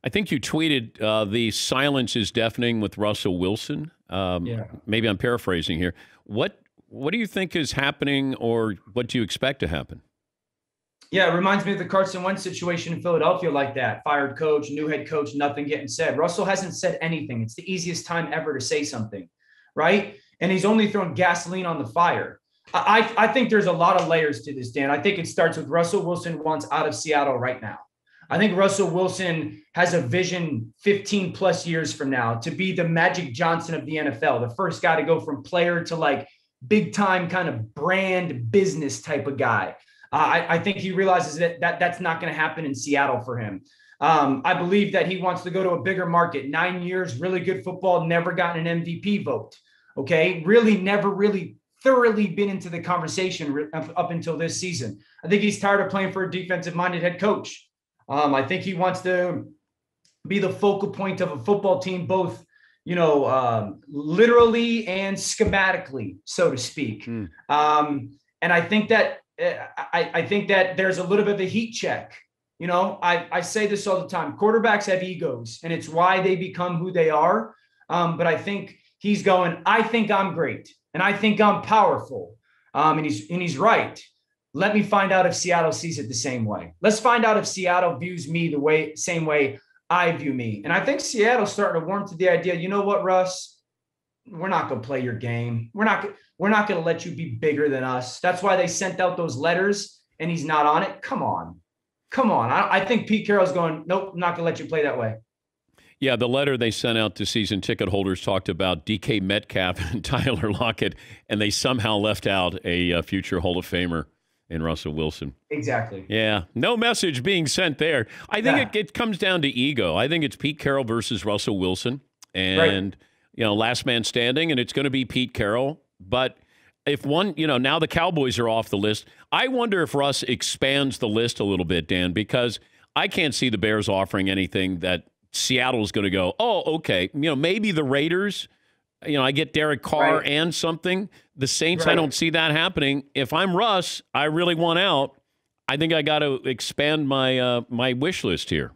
I think you tweeted the silence is deafening with Russell Wilson. Yeah. Maybe I'm paraphrasing here. What do you think is happening, or what do you expect to happen? Yeah, it reminds me of the Carson Wentz situation in Philadelphia like that. Fired coach, new head coach, nothing getting said. Russell hasn't said anything. It's the easiest time ever to say something, right? And he's only thrown gasoline on the fire. I think there's a lot of layers to this, Dan. I think it starts with Russell Wilson wants out of Seattle right now. I think Russell Wilson has a vision 15 plus years from now to be the Magic Johnson of the NFL, the first guy to go from player to like big time kind of brand business type of guy. I think he realizes that's not going to happen in Seattle for him. I believe that he wants to go to a bigger market. 9 years, really good football, never gotten an MVP vote. Okay. Really never really thoroughly been into the conversation up until this season. I think he's tired of playing for a defensive minded head coach. I think he wants to be the focal point of a football team, both, literally and schematically, so to speak. And I think that there's a little bit of a heat check. I say this all the time. Quarterbacks have egos, and it's why they become who they are. But I think he's going, I think I'm great, and I think I'm powerful. And he's right. Let me find out if Seattle sees it the same way. Let's find out if Seattle views me same way I view me. And I think Seattle's starting to warm to the idea, you know what, Russ? We're not going to play your game. We're not going to let you be bigger than us. That's why they sent out those letters and he's not on it. Come on. I think Pete Carroll's going, nope, I'm not going to let you play that way. Yeah, the letter they sent out to season ticket holders talked about DK Metcalf and Tyler Lockett, and they somehow left out a future Hall of Famer in Russell Wilson. Exactly. Yeah. No message being sent there. I think it comes down to ego. I think it's Pete Carroll versus Russell Wilson. And, last man standing, and it's going to be Pete Carroll. But if one, now the Cowboys are off the list, I wonder if Russ expands the list a little bit, Dan, because I can't see the Bears offering anything that Seattle's going to go, oh, okay. Maybe the Raiders. I get Derek Carr and something. The Saints, I don't see that happening. If I'm Russ, I really want out. I think I got to expand my my wish list here.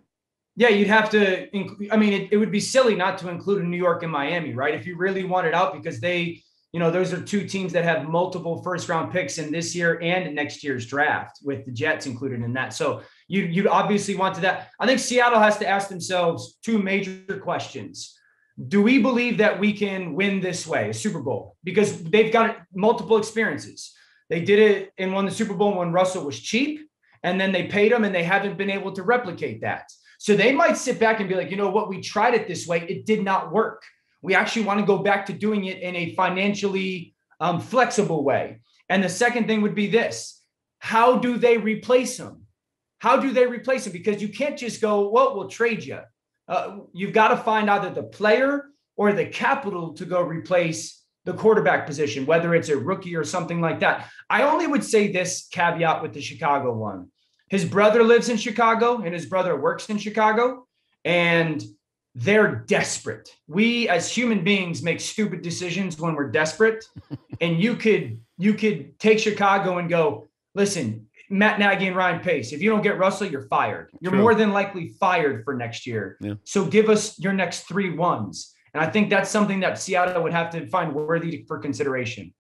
Yeah, you'd have to. It would be silly not to include New York and Miami, right? If you really wanted out, because they, those are two teams that have multiple first-round picks in this year and next year's draft, with the Jets included in that. So you'd obviously want to that. I think Seattle has to ask themselves two major questions. Do we believe that we can win this way, a Super Bowl? Because they've got multiple experiences. They did it and won the Super Bowl when Russell was cheap, and then they paid him, and they haven't been able to replicate that. So they might sit back and be like, you know what, we tried it this way. It did not work. We actually want to go back to doing it in a financially flexible way. And the second thing would be this. How do they replace him? Because you can't just go, well, we'll trade you. You've got to find either the player or the capital to go replace the quarterback position, whether it's a rookie or something like that. I only would say this caveat with the Chicago one. His brother lives in Chicago and his brother works in Chicago, and they're desperate. We as human beings make stupid decisions when we're desperate. And you could take Chicago and go, listen, Matt Nagy and Ryan Pace, if you don't get Russell, you're fired. You're more than likely fired for next year. Yeah. So give us your next 3 wins. And I think that's something that Seattle would have to find worthy for consideration.